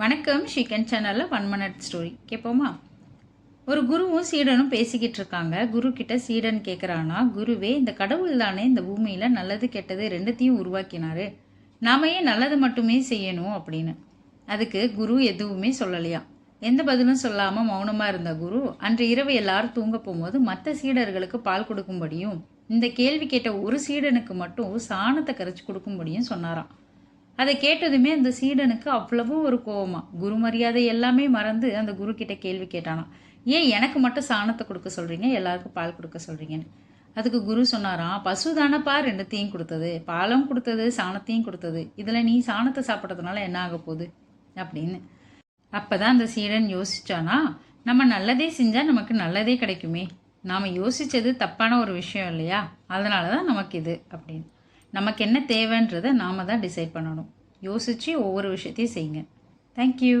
வணக்கம். ஷீக்கன் சேனலில் 1 minute story கேட்போமா? ஒரு குருவும் சீடனும் பேசிக்கிட்டு இருக்காங்க. குரு கிட்ட சீடன் கேட்குறானா, குருவே, இந்த கடவுள் தானே இந்த பூமியில் நல்லது கெட்டது ரெண்டுத்தையும் உருவாக்கினாரு, நாம ஏன் நல்லது மட்டுமே செய்யணும் அப்படின்னு. அதுக்கு குரு எதுவுமே சொல்லலையா. எந்த பதிலும் சொல்லாமல் மௌனமாக இருந்த குரு அன்று இரவு எல்லாரும் தூங்க போகும்போது மற்ற சீடர்களுக்கு பால் கொடுக்கும்படியும் இந்த கேள்வி கேட்ட ஒரு சீடனுக்கு மட்டும் சாணத்தை கரைச்சி கொடுக்கும்படியும் சொன்னாராம். அதை கேட்டதுமே அந்த சீடனுக்கு அவ்வளவு ஒரு கோவமா, குரு மரியாதை எல்லாமே மறந்து அந்த குரு கிட்ட கேள்வி கேட்டானா, ஏன் எனக்கு மட்டும் சாணத்தை கொடுக்க சொல்றீங்க, எல்லாருக்கும் பால் கொடுக்க சொல்றீங்கன்னு. அதுக்கு குரு சொன்னாராம், பசு தானப்பா ரெண்டுத்தையும் கொடுத்தது, பாலும் கொடுத்தது சாணத்தையும் கொடுத்தது, இதுல நீ சாணத்தை சாப்பிட்றதுனால என்ன ஆக போகுது அப்படின்னு. அப்பதான் அந்த சீடன் யோசிச்சானா, நம்ம நல்லதே செஞ்சா நமக்கு நல்லதே கிடைக்குமே, நாம யோசிச்சது தப்பான ஒரு விஷயம் இல்லையா, அதனாலதான் நமக்கு இது அப்படின்னு. நமக்கு என்ன தேவைன்றதை நாம தான் டிசைட் பண்ணணும். யோசித்து ஒவ்வொரு விஷயத்தையும் செய்யுங்க. தேங்க்யூ.